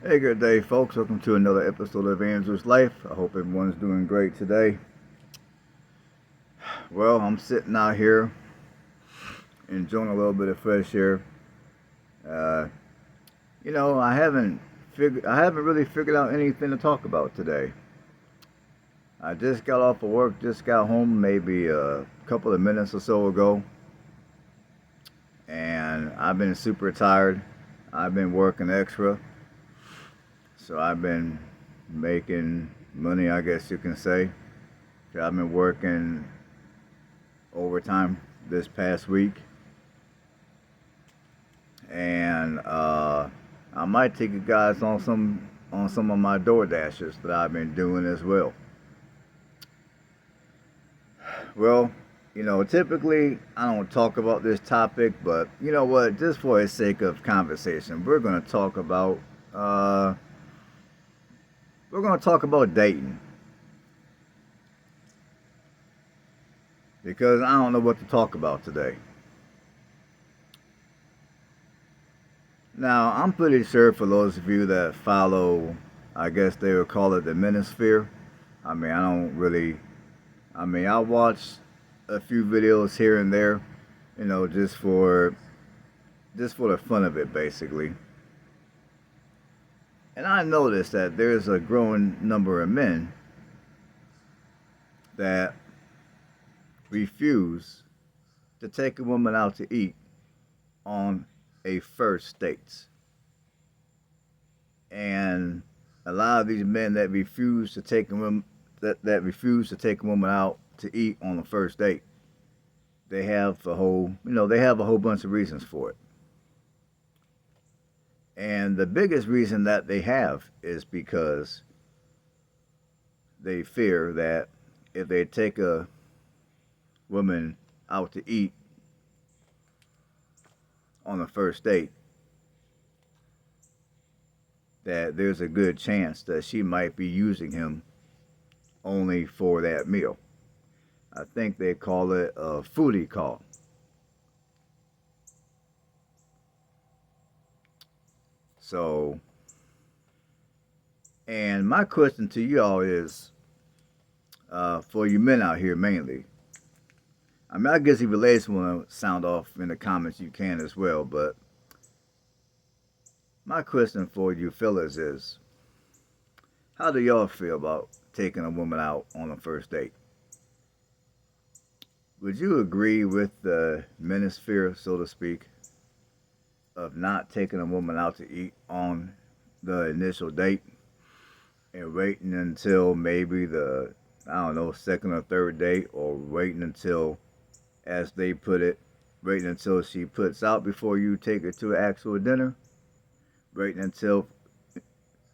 Hey, good day, folks. Welcome to another episode of Andrew's Life. I hope everyone's doing great today. Well, I'm sitting out here enjoying a little bit of fresh air. Uh, I haven't really figured out anything to talk about today. I just got off of work, just got home maybe a couple of minutes or so ago, and I've been super tired. I've been working extra, so I've been making money, I guess you can say. I've been working overtime this past week, and I might take you guys on some of my door dashes that I've been doing as well. Well, typically I don't talk about this topic, but you know what? Just for the sake of conversation, uh, we're gonna talk about dating because I don't know what to talk about today. Now, I'm pretty sure for those of you that follow, I guess they would call it the manosphere. I don't really. I watch a few videos here and there, just for the fun of it, basically. And I noticed that there's a growing number of men that refuse to take a woman out to eat on a first date. And a lot of these men that refuse to take a woman that refuse to take a woman out to eat on the first date, they have a whole bunch of reasons for it. And the biggest reason that they have is because they fear that if they take a woman out to eat on the first date, that there's a good chance that she might be using him only for that meal. I think they call it a foodie call. So, and my question to you all is, for you men out here mainly. I guess if you ladies want to sound off in the comments, you can as well. But my question for you fellas is, how do y'all feel about taking a woman out on a first date? Would you agree with the manosphere, so to speak, of not taking a woman out to eat on the initial date and waiting until maybe the, I don't know, second or third date, or waiting until, as they put it, waiting until she puts out before you take her to actual dinner, waiting until,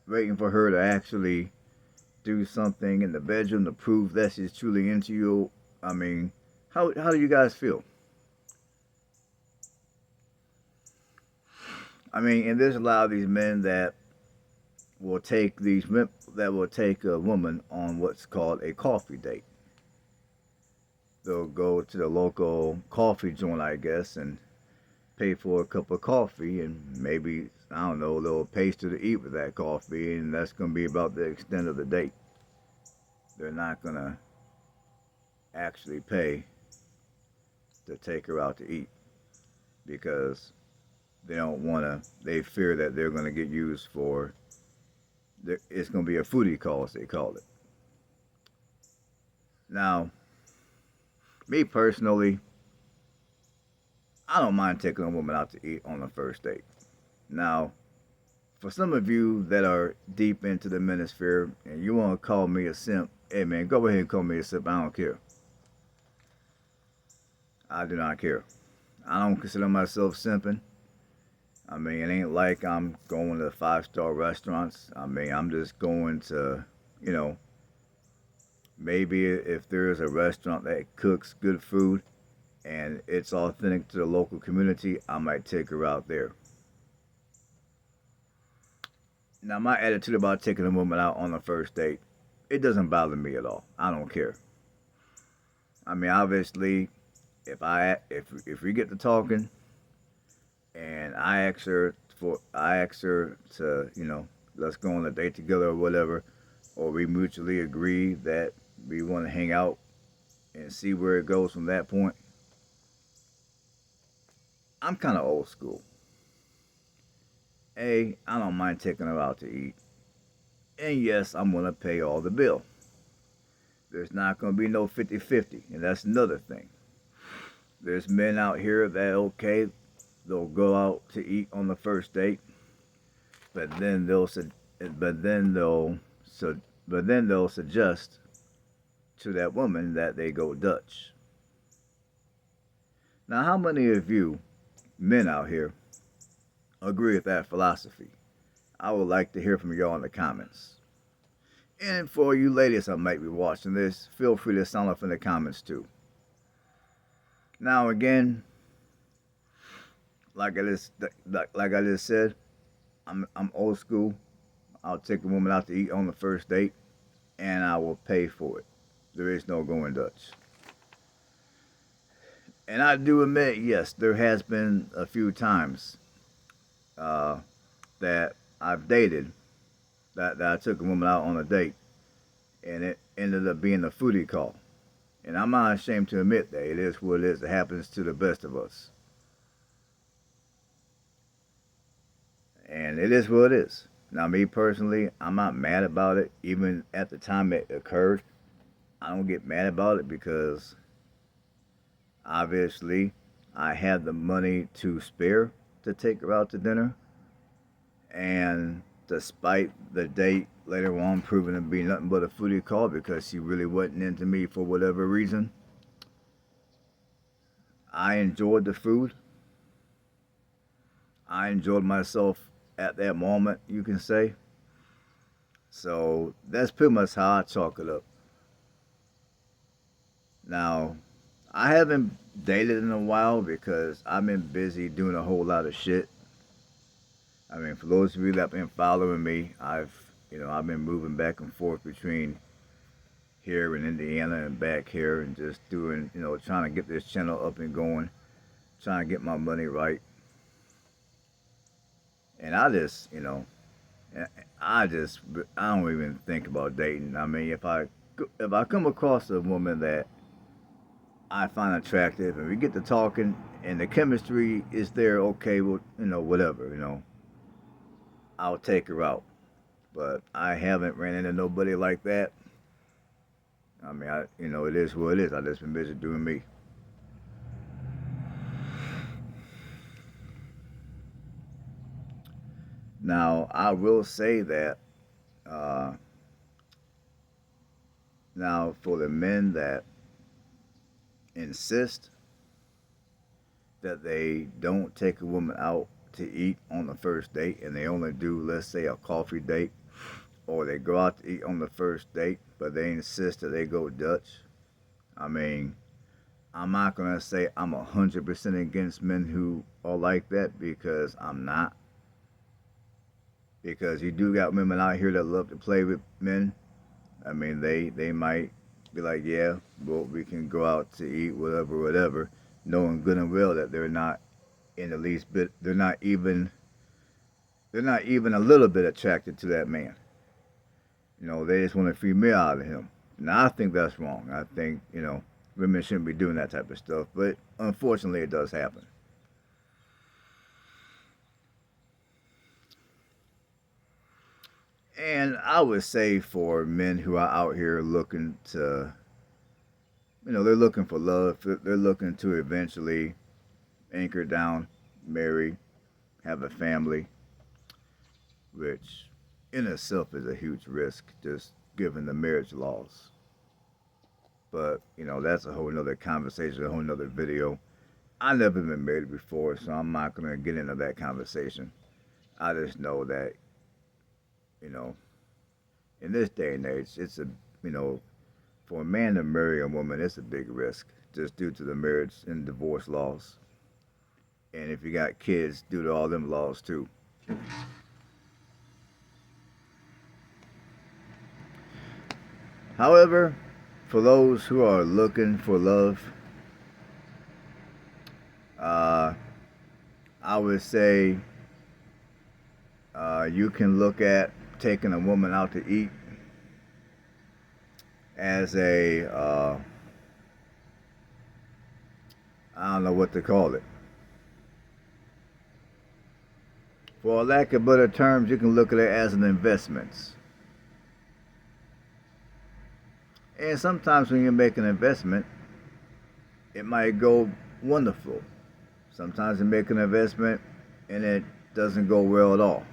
waiting for her to actually do something in the bedroom to prove that she's truly into you? I mean, how do you guys feel? And there's a lot of these men that will take a woman on what's called a coffee date. They'll go to the local coffee joint, I guess, and pay for a cup of coffee and maybe, I don't know, a little pastry to eat with that coffee, and that's going to be about the extent of the date. They're not going to actually pay to take her out to eat because they fear that they're going to get used for, it's going to be a foodie call, as they call it. Now, me personally, I don't mind taking a woman out to eat on the first date. Now, for some of you that are deep into the manosphere and you want to call me a simp, hey man, go ahead and call me a simp. I don't care. I do not care. I don't consider myself simping. It ain't like I'm going to five-star restaurants. I'm just going to, you know, maybe if there's a restaurant that cooks good food and it's authentic to the local community, I might take her out there. Now, my attitude about taking a woman out on a first date, it doesn't bother me at all. I don't care. Obviously, if we get to talking and I ask her to, let's go on a date together or whatever, or we mutually agree that we want to hang out and see where it goes from that point. I'm kind of old school. I don't mind taking her out to eat. And yes, I'm going to pay all the bill. There's not going to be no 50-50, and that's another thing. There's men out here that, okay, they'll go out to eat on the first date, but then they'll but then they'll so but then they'll suggest to that woman that they go Dutch. Now, how many of you men out here agree with that philosophy? I would like to hear from y'all in the comments. And for you ladies that might be watching this, feel free to sound off in the comments too. Now again, like I just said, I'm old school. I'll take a woman out to eat on the first date, and I will pay for it. There is no going Dutch. And I do admit, yes, there has been a few times that I've dated that I took a woman out on a date, and it ended up being a foodie call. And I'm not ashamed to admit that it is what it is. It happens to the best of us. And it is what it is. Now, me personally, I'm not mad about it. Even at the time it occurred, I don't get mad about it because obviously I had the money to spare to take her out to dinner. And despite the date later on proving to be nothing but a foodie call because she really wasn't into me for whatever reason, I enjoyed the food. I enjoyed myself at that moment, you can say. So that's pretty much how I chalk it up. Now, I haven't dated in a while because I've been busy doing a whole lot of shit. I mean, for those of you that have been following me, I've been moving back and forth between here in Indiana and back here and just doing, trying to get this channel up and going, trying to get my money right. And I don't even think about dating. I mean, if I come across a woman that I find attractive and we get to talking and the chemistry is there, okay, well, whatever, I'll take her out. But I haven't ran into nobody like that. I mean, it is what it is. I just been busy doing me. Now, I will say that uh, now for the men that insist that they don't take a woman out to eat on the first date and they only do, let's say, a coffee date, or they go out to eat on the first date, but they insist that they go Dutch. I mean, I'm not going to say I'm 100% against men who are like that because I'm not. Because you do got women out here that love to play with men. I mean, they might be like, yeah, well, we can go out to eat, whatever, knowing good and well that they're not in the least bit, they're not even a little bit attracted to that man. They just want a free meal out of him. Now, I think that's wrong. I think, women shouldn't be doing that type of stuff, but unfortunately, it does happen. And I would say for men who are out here looking to, they're looking for love. They're looking to eventually anchor down, marry, have a family, which in itself is a huge risk, just given the marriage laws. But, that's a whole nother conversation, a whole nother video. I've never been married before, so I'm not going to get into that conversation. I just know that, you know, in this day and age, for a man to marry a woman, it's a big risk just due to the marriage and divorce laws. And if you got kids, due to all them laws too. However, for those who are looking for love, uh, I would say you can look at taking a woman out to eat as a I don't know what to call it. For lack of better terms, you can look at it as an investment. And sometimes when you make an investment, it might go wonderful. Sometimes you make an investment and it doesn't go well at all.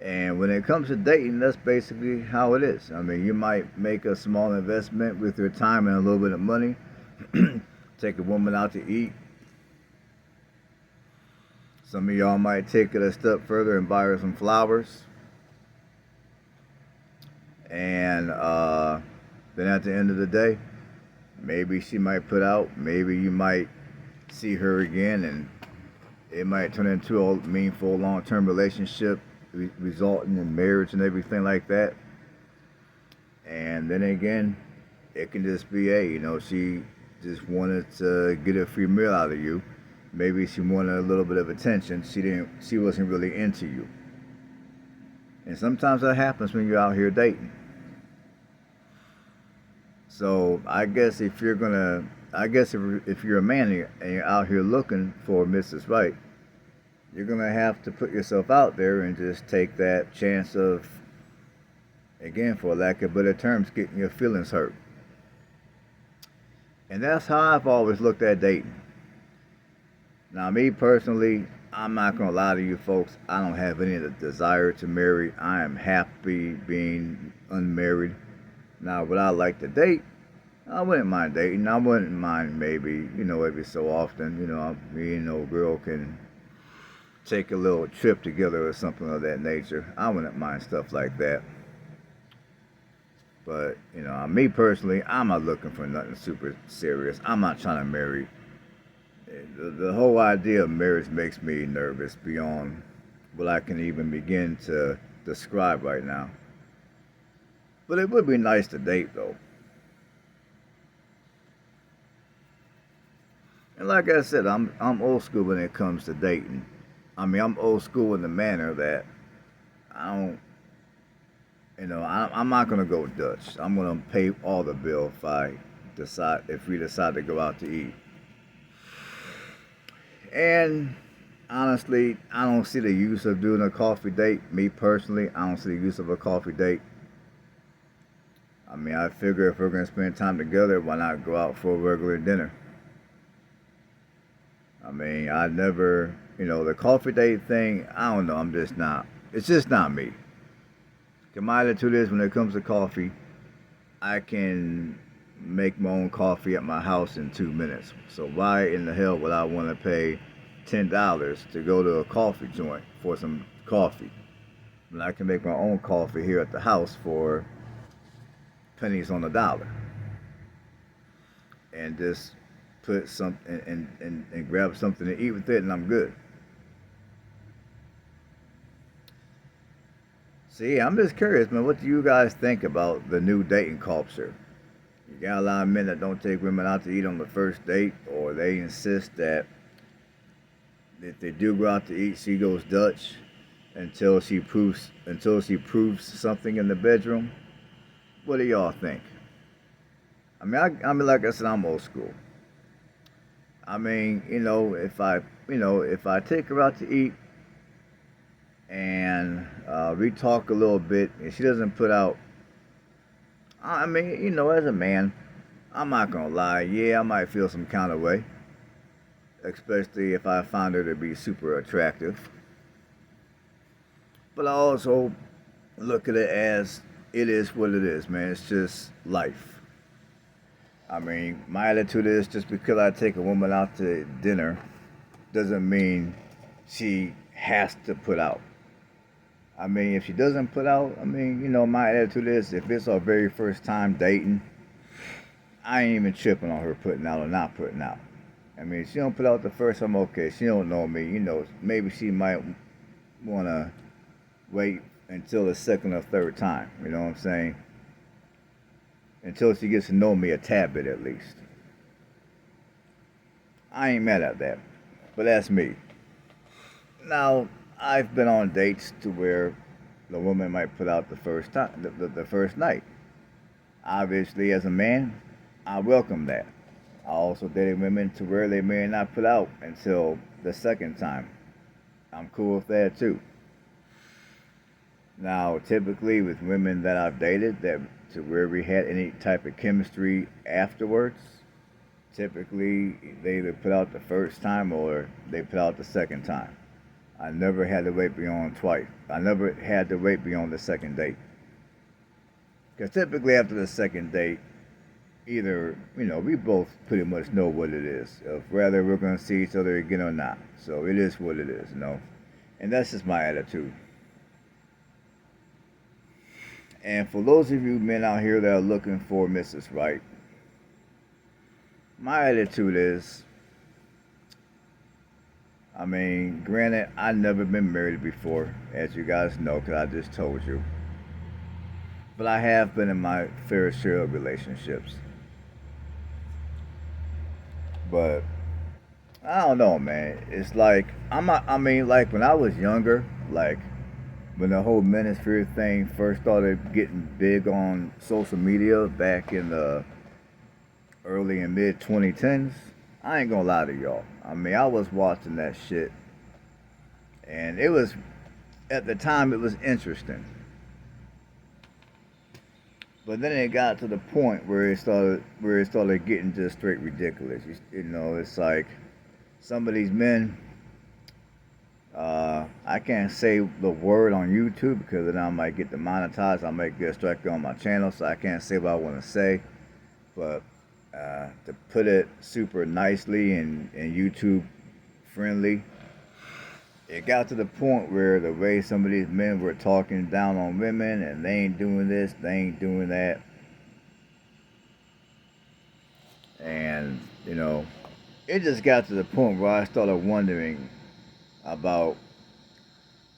And when it comes to dating, that's basically how it is. I mean, you might make a small investment with your time and a little bit of money, take a woman out to eat. Some of y'all might take it a step further and buy her some flowers. And then at the end of the day, maybe she might put out, maybe you might see her again, and it might turn into a meaningful long-term relationship resulting in marriage and everything like that. And then again, it can just be she just wanted to get a free meal out of you. Maybe she wanted a little bit of attention. She wasn't really into you. And sometimes that happens when you're out here dating. So I guess if you're if you're a man and you're out here looking for Mrs. Right, you're gonna have to put yourself out there and just take that chance of, again, for lack of better terms, getting your feelings hurt. And that's how I've always looked at dating. Now, me personally, I'm not gonna lie to you folks. I don't have any desire to marry. I am happy being unmarried. Now, would I like to date? I wouldn't mind dating. I wouldn't mind maybe, every so often, me and old girl can take a little trip together or something of that nature. I wouldn't mind stuff like that. But, me personally, I'm not looking for nothing super serious. I'm not trying to marry. The whole idea of marriage makes me nervous beyond what I can even begin to describe right now. But it would be nice to date, though. And like I said, I'm old school when it comes to dating. I mean, I'm old school in the manner that I don't, I'm not gonna go Dutch. I'm gonna pay all the bill if we decide to go out to eat. And honestly, I don't see the use of doing a coffee date. Me personally, I don't see the use of a coffee date. I mean, I figure if we're gonna spend time together, why not go out for a regular dinner? I mean, I never, the coffee date thing, I don't know, it's just not me. My attitude is when it comes to coffee, I can make my own coffee at my house in 2 minutes. So why in the hell would I want to pay $10 to go to a coffee joint for some coffee when I can make my own coffee here at the house for pennies on the dollar and just put some and grab something to eat with it, and I'm good. See, I'm just curious, man. What do you guys think about the new dating culture? You got a lot of men that don't take women out to eat on the first date, or they insist that if they do go out to eat, she goes Dutch until she proves something in the bedroom. What do y'all think? I mean, like I said, I'm old school. I mean, if I take her out to eat and we talk a little bit and she doesn't put out, I mean, as a man, I'm not gonna lie. Yeah, I might feel some kind of way, especially if I find her to be super attractive. But I also look at it as it is what it is, man. It's just life. I mean, my attitude is just because I take a woman out to dinner doesn't mean she has to put out. I mean, if she doesn't put out, I mean, my attitude is if it's our very first time dating, I ain't even tripping on her putting out or not putting out. I mean, if she don't put out the first time, okay. She don't know me, maybe she might want to wait until the second or third time, you know what I'm saying? Until she gets to know me a tad bit at least. I ain't mad at that, but that's me. Now, I've been on dates to where the woman might put out the first time, the first night. Obviously, as a man, I welcome that. I also dated women to where they may not put out until the second time. I'm cool with that too. Now, typically with women that I've dated, that to where we had any type of chemistry afterwards, typically they either put out the first time or they put out the second time. I never had to wait beyond twice. I never had to wait beyond the second date. Because typically after the second date, either, we both pretty much know what it is, of whether we're going to see each other again or not. So it is what it is. And that's just my attitude. And for those of you men out here that are looking for Mrs. Right, my attitude is, granted, I've never been married before, as you guys know, because I just told you. But I have been in my fair share of relationships. But I don't know, man. It's like like when I was younger, like when the whole manosphere thing first started getting big on social media back in the early and mid 2010s. I ain't gonna lie to y'all. I was watching that shit, and it was at the time it was interesting. But then it got to the point where it started getting just straight ridiculous. It's like some of these men. I can't say the word on YouTube because then I might get demonetized. I might get strike on my channel, so I can't say what I want to say. But to put it super nicely and YouTube friendly, it got to the point where the way some of these men were talking down on women and they ain't doing this, they ain't doing that. And, it just got to the point where I started wondering about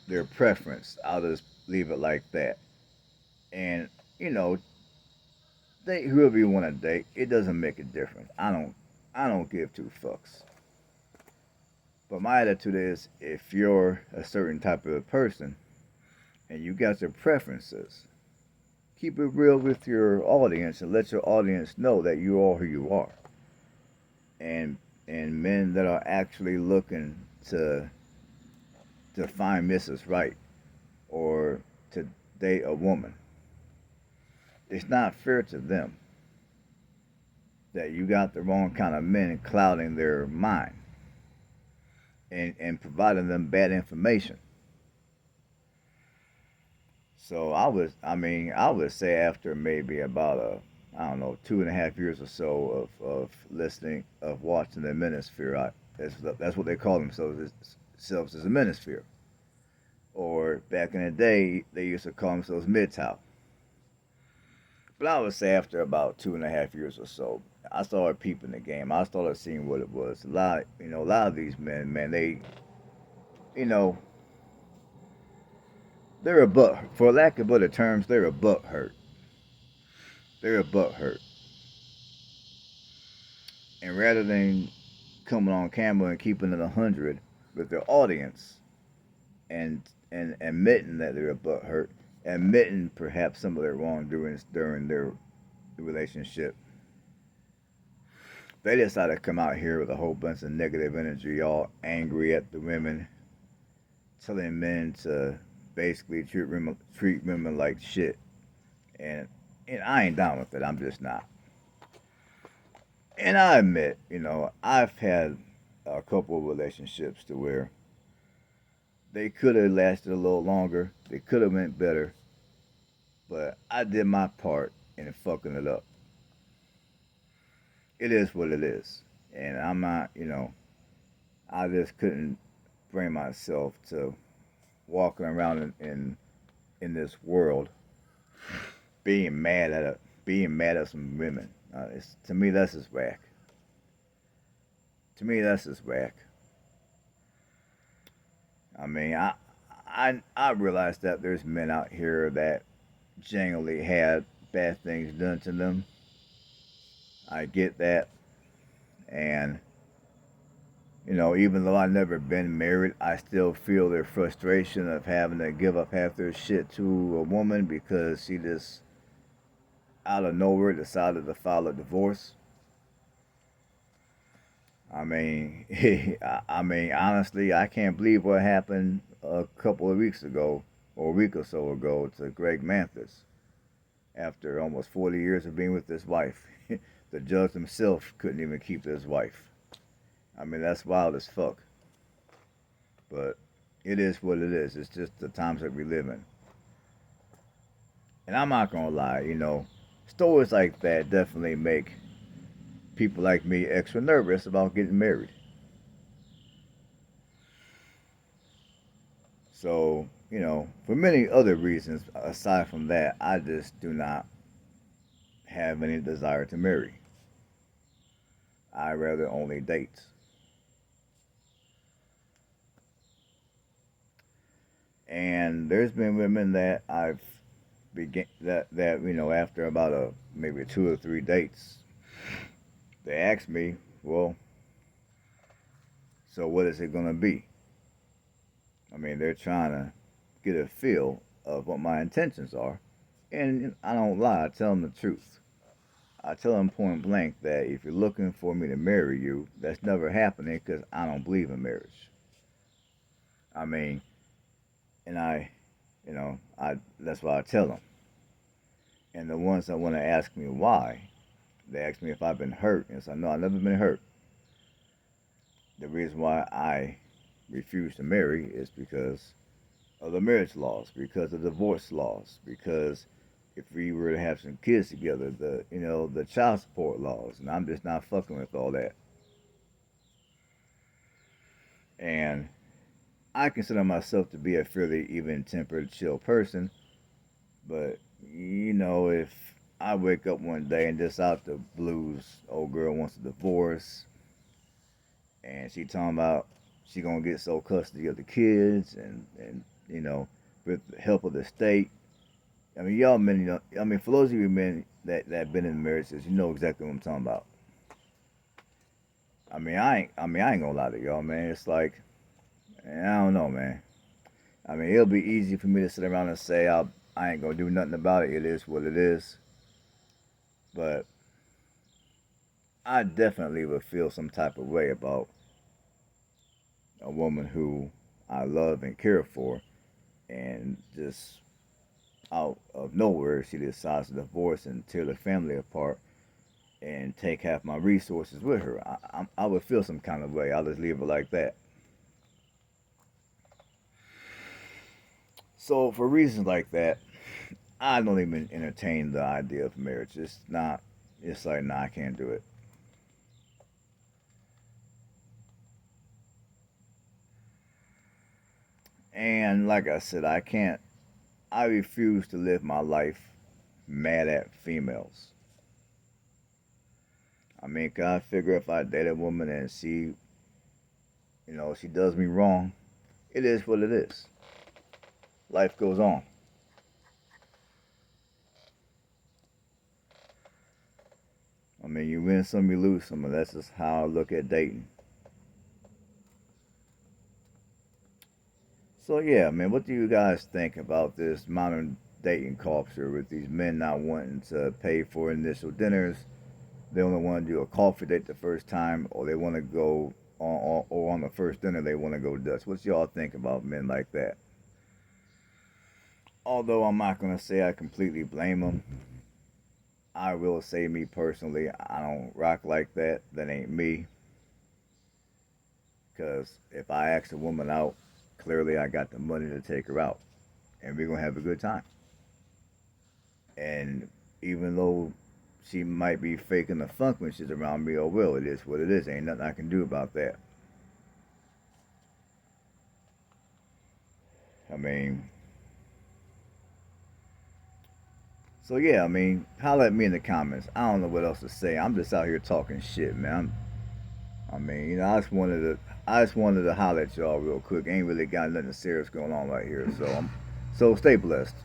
their preference. I'll just leave it like that. And, you know, date whoever you want to date. It doesn't make a difference. I don't give two fucks. But my attitude is if you're a certain type of person and you got your preferences, keep it real with your audience and let your audience know that you are who you are. And men that are actually looking to find Mrs. Right or to date a woman, it's not fair to them that you got the wrong kind of men clouding their mind and providing them bad information. So I would say after maybe about I don't know, 2.5 years or so of listening, of watching the Manosphere. That's what they call themselves as a Manosphere. Or back in the day, they used to call themselves MGTOW. But I would say after about 2.5 years or so, I started peeping the game. I started seeing what it was. A lot of these men, man, you know, they're a butt. For lack of better terms, they're a butt hurt. They're a butt hurt. And rather than coming on camera and keeping it 100 with their audience and admitting that they're a butt hurt, admitting perhaps some of their wrongdoings during their relationship, they decided to come out here with a whole bunch of negative energy, all angry at the women, telling men to basically treat women like shit. And, and I ain't down with it. I'm just not. And I admit, I've had a couple of relationships to where they could have lasted a little longer. They could have went better. But I did my part in fucking it up. It is what it is. And I'm not, I just couldn't bring myself to walking around in this world being mad at some women. To me, that's just whack. To me, that's just whack. I realize that there's men out here that genuinely had bad things done to them. I get that, and Even though I never been married, I still feel their frustration of having to give up half their shit to a woman because she just out of nowhere decided to file a divorce. I mean, honestly, I can't believe what happened a couple of weeks ago, or a week or so ago, to Greg Manthis after almost 40 years of being with his wife. The judge himself couldn't even keep his wife. I mean, that's wild as fuck. But it is what it is. It's just the times that we live in. And I'm not gonna lie, stories like that definitely make people like me extra nervous about getting married. So, for many other reasons aside from that, I just do not have any desire to marry. I rather only date. And there's been women that I've begin that after about a maybe 2 or 3 dates, they ask me, well, so what is it gonna be? I mean, they're trying to get a feel of what my intentions are, and I don't lie. I tell them the truth. I tell them point blank that if you're looking for me to marry you, that's never happening because I don't believe in marriage. I mean, and I that's why I tell them. And the ones that want to ask me why, they ask me if I've been hurt, and so no, I've never been hurt. The reason why I refuse to marry is because of the marriage laws, because of the divorce laws, because if we were to have some kids together, the child support laws, and I'm just not fucking with all that. And I consider myself to be a fairly even-tempered, chill person, but if I wake up one day and just out the blues, old girl wants a divorce, and she talking about she gonna get sole custody of the kids, and with the help of the state. I mean, y'all men, I mean, for those of you men that been in marriages, you know exactly what I'm talking about. I ain't gonna lie to y'all, man. It's like, I don't know, man. I mean, it'll be easy for me to sit around and say I ain't gonna do nothing about it. It is what it is. But I definitely would feel some type of way about a woman who I love and care for, and just out of nowhere, she decides to divorce and tear the family apart and take half my resources with her. I would feel some kind of way. I'll just leave it like that. So for reasons like that, I don't even entertain the idea of marriage. It's not. It's like, nah, I can't do it. And like I said, I can't. I refuse to live my life mad at females. I mean, can I figure if I date a woman and she does me wrong, it is what it is. Life goes on. I mean, you win some, you lose some, and that's just how I look at dating. So yeah, man, what do you guys think about this modern dating culture with these men not wanting to pay for initial dinners? They only want to do a coffee date the first time, or they want to go on the first dinner they want to go Dutch. What's y'all think about men like that? Although I'm not gonna say I completely blame them, I will say me personally, I don't rock like that. That ain't me. Because if I ask a woman out, clearly I got the money to take her out, and we're gonna have a good time. And even though she might be faking the funk when she's around me, oh well, it is what it is. Ain't nothing I can do about that. I mean, so yeah, I mean, holler at me in the comments. I don't know what else to say. I'm just out here talking shit, man. I mean, I just wanted to holler at y'all real quick. Ain't really got nothing serious going on right here. So stay blessed.